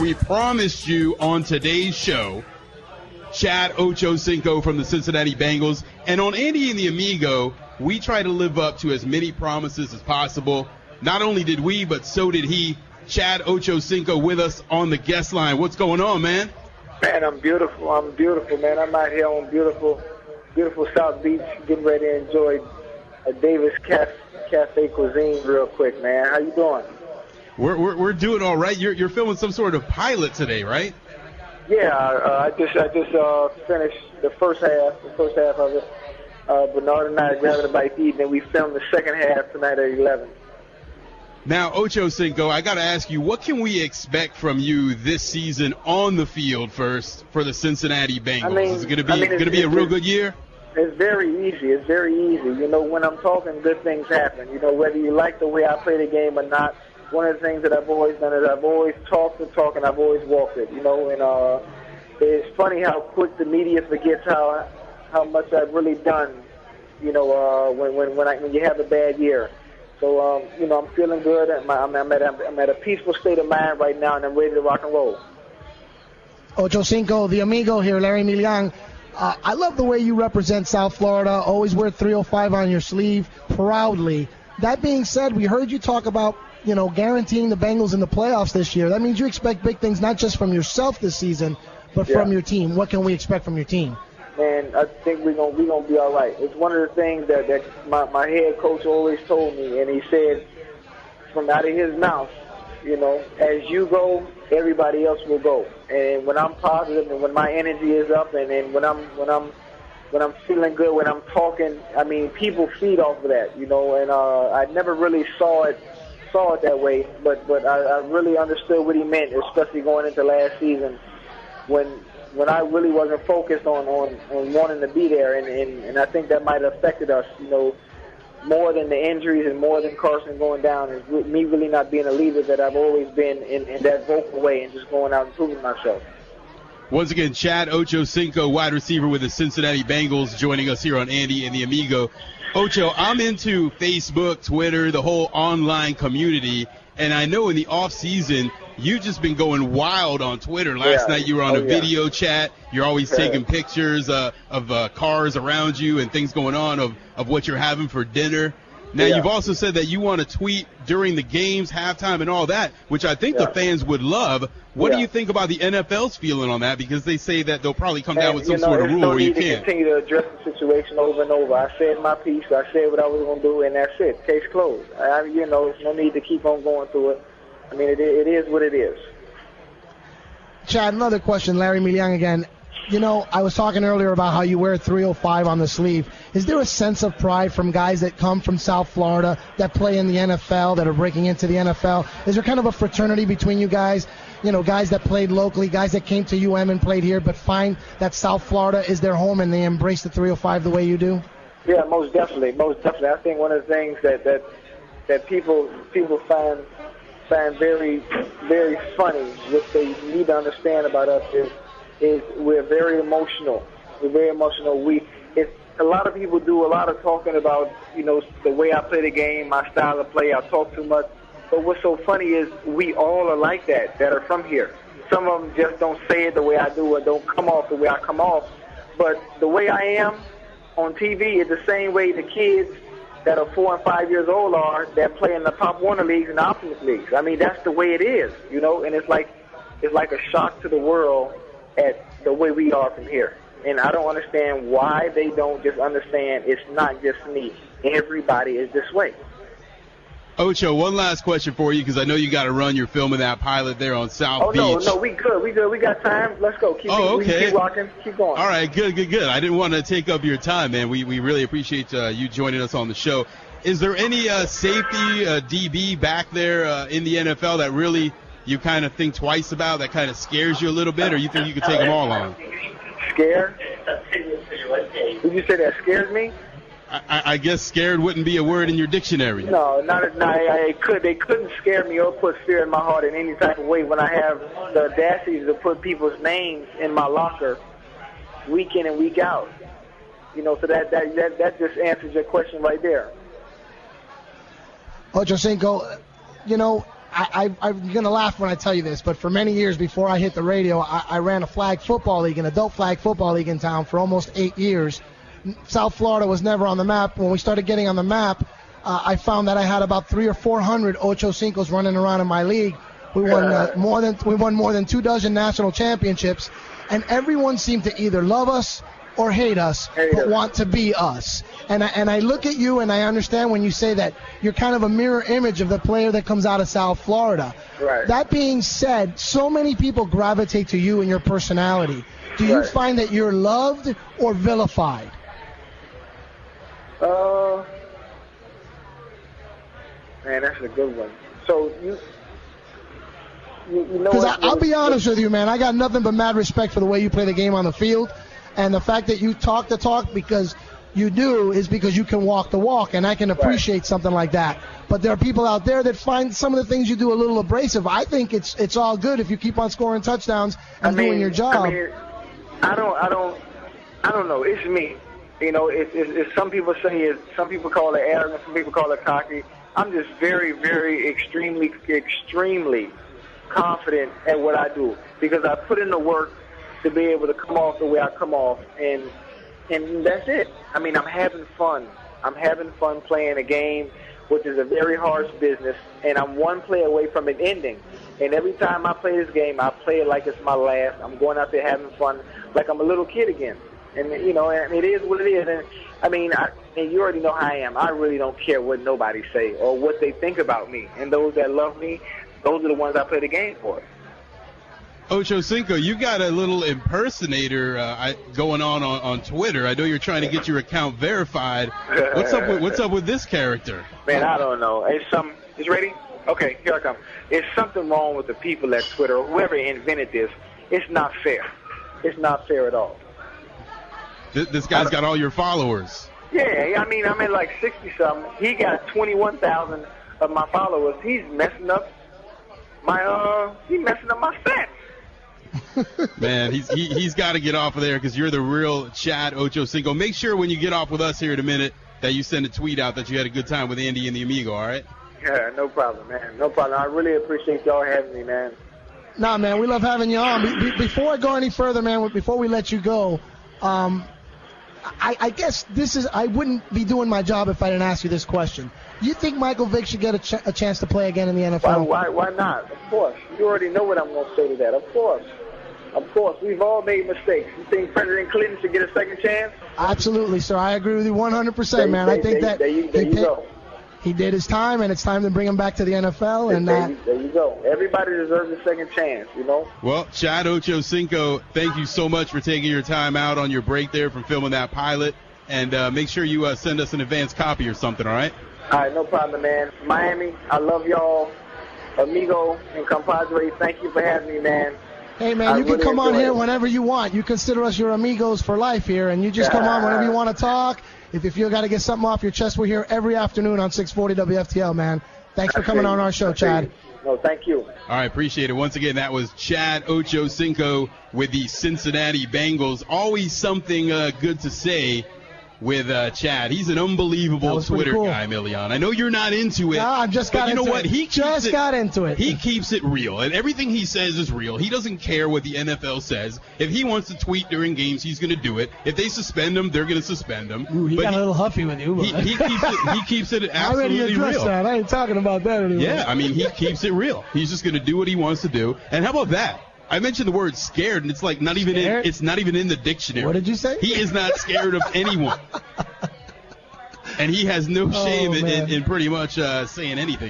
we promised you on today's show, Chad Ochocinco from the Cincinnati Bengals. And on Andy and the Amigo, we try to live up to as many promises as possible. Not only did we, but so did he. Chad Ochocinco with us on the guest line. What's going on, man? Man, I'm beautiful, man. I'm out here on beautiful South Beach, getting ready to enjoy a Davis Cafe cuisine real quick, man. How you doing? We're doing all right. You're filming some sort of pilot today, right? Yeah, I just finished the first half of it. Bernard and I grabbed a bite to eat, and then we filmed the second half tonight at 11. Now, Ochocinco, I got to ask you, what can we expect from you this season on the field first for the Cincinnati Bengals? Is it going to be a real good year? It's very easy. You know, when I'm talking, good things happen. You know, whether you like the way I play the game or not, one of the things that I've always done is I've always talked the talk and I've always walked it. You know, and it's funny how quick the media forgets how much I've really done. You know, when you have a bad year. So, you know, I'm feeling good. I'm at a peaceful state of mind right now, and I'm ready to rock and roll. Ochocinco, the Amigo here, Larry Milian. I love the way you represent South Florida. Always wear 305 on your sleeve, proudly. That being said, we heard you talk about, you know, guaranteeing the Bengals in the playoffs this year. That means you expect big things, not just from yourself this season, but from your team. What can we expect from your team? Man, I think we're gonna be all right. It's one of the things that my head coach always told me, and he said from out of his mouth, you know, as you go, everybody else will go. And when I'm positive and when my energy is up, and when I'm feeling good, when I'm talking, I mean, people feed off of that, you know. And I never really saw it that way, but I really understood what he meant, especially going into last season when I really wasn't focused on wanting to be there, and I think that might have affected us, you know, more than the injuries and more than Carson going down, is me really not being a leader that I've always been in that vocal way and just going out and proving myself. Once again, Chad Ochocinco, wide receiver with the Cincinnati Bengals, joining us here on Andy and the Amigo. Ocho, I'm into Facebook, Twitter, the whole online community, and I know in the off season you've just been going wild on Twitter. Last night you were on a video chat. You're always taking pictures of cars around you and things going on of what you're having for dinner. Now, you've also said that you want to tweet during the games, halftime, and all that, which I think the fans would love. What do you think about the NFL's feeling on that? Because they say that they'll probably come down with some sort of rule where you can't. Continue to address the situation over and over. I said my piece. I said what I was going to do, and that's it. Case closed. You know, there's no need to keep on going through it. I mean, it is what it is. Chad, another question, Larry Milian again. You know, I was talking earlier about how you wear 305 on the sleeve. Is there a sense of pride from guys that come from South Florida, that play in the NFL, that are breaking into the NFL? Is there kind of a fraternity between you guys? You know, guys that played locally, guys that came to UM and played here, but find that South Florida is their home and they embrace the 305 the way you do? Yeah, most definitely. I think one of the things that people find very, very funny, which they need to understand about us, is we're very emotional. We're very emotional. A lot of people do a lot of talking about, you know, the way I play the game, my style of play. I talk too much. But what's so funny is we all are like that are from here. Some of them just don't say it the way I do or don't come off the way I come off. But the way I am on TV is the same way the kids that are 4 and 5 years old are that play in the Pop Warner leagues and the Optimus leagues. I mean, that's the way it is, you know. And it's like a shock to the world at the way we are from here. And I don't understand why they don't just understand it's not just me. Everybody is this way. Ocho, one last question for you, because I know you got to run your film of that pilot there on South Beach. No, we good. We got time. Let's go. Keep walking. Keep going. All right, good. I didn't want to take up your time, man. We really appreciate you joining us on the show. Is there any safety DB back there in the NFL that really you kind of think twice about, that kind of scares you a little bit, or you think you could take them all on? Scared? Did you say that scares me? I guess scared wouldn't be a word in your dictionary. No, they couldn't scare me or put fear in my heart in any type of way when I have the audacity to put people's names in my locker week in and week out. You know, so that just answers your question right there. Ochocinco, you know, I'm going to laugh when I tell you this, but for many years before I hit the radio, I ran a flag football league, an adult flag football league in town for almost 8 years. South Florida was never on the map. When we started getting on the map, I found that I had about 300 or 400 Ochocincos running around in my league. We won more than 24 national championships, and everyone seemed to either love us or hate us, but want to be us. And I look at you and I understand when you say that you're kind of a mirror image of the player that comes out of South Florida. Right. That being said, so many people gravitate to you and your personality. Do you find that you're loved or vilified? Man, that's a good one. So you know Because what? I'll be honest with you, man. I got nothing but mad respect for the way you play the game on the field. And the fact that you talk the talk because you do is because you can walk the walk, and I can appreciate something like that. But there are people out there that find some of the things you do a little abrasive. I think it's all good if you keep on scoring touchdowns and doing your job. I don't know. It's me. You know, it's some people say some people call it arrogant, some people call it cocky. I'm just very, very, extremely confident at what I do because I put in the work to be able to come off the way I come off, and that's it. I mean, I'm having fun. I'm having fun playing a game, which is a very harsh business, and I'm one play away from it ending. And every time I play this game, I play it like it's my last. I'm going out there having fun like I'm a little kid again. And, you know, and it is what it is. And, I mean, and you already know how I am. I really don't care what nobody say or what they think about me. And those that love me, those are the ones I play the game for. Ochocinco, you got a little impersonator going on Twitter. I know you're trying to get your account verified. What's up with this character? Man, I don't know. It's ready? Okay, here I come. It's something wrong with the people at Twitter or whoever invented this. It's not fair. It's not fair at all. This guy's got all your followers. Yeah, I mean, I'm at like 60-something. He got 21,000 of my followers. He's messing up my stats. Man, he's got to get off of there because you're the real Chad Ochocinco. Make sure when you get off with us here in a minute that you send a tweet out that you had a good time with Andy and the Amigo, all right? Yeah, no problem, man. No problem. I really appreciate y'all having me, man. Nah, man, we love having you on. Before I go any further, man, before we let you go, I guess I wouldn't be doing my job if I didn't ask you this question. Do you think Michael Vick should get a chance to play again in the NFL? Why not? Of course. You already know what I'm going to say to that. Of course. Of course. We've all made mistakes. You think President Clinton should get a second chance? Absolutely, sir. I agree with you 100%, man. I think that he did his time, and it's time to bring him back to the NFL. And there you go. Everybody deserves a second chance, you know? Well, Chad Ochocinco, thank you so much for taking your time out on your break there from filming that pilot. And make sure you send us an advance copy or something, all right? All right, no problem, man. Miami, I love y'all. Amigo and compadre, thank you for having me, man. Hey, man, you can come on here whenever you want. You consider us your amigos for life here, and you just come on whenever you want to talk. If you got to get something off your chest, we're here every afternoon on 640 WFTL, man. Thanks for coming on our show, Chad. No, thank you. All right, appreciate it. Once again, that was Chad Ochocinco with the Cincinnati Bengals. Always something good to say with Chad. He's an unbelievable Twitter guy, Milian. I know you're not into it. No, I just got into it. You know what? He got into it. He keeps it real, and everything he says is real. He doesn't care what the NFL says. If he wants to tweet during games, he's going to do it. If they suspend him, they're going to suspend him. Ooh, he got a little huffy with you. He keeps it absolutely I already addressed real. That. I ain't talking about that anymore. Yeah, I mean, he keeps it real. He's just going to do what he wants to do. And how about that? I mentioned the word scared, and it's like not even in the dictionary. What did you say? He is not scared of anyone. And he has no shame in pretty much saying anything.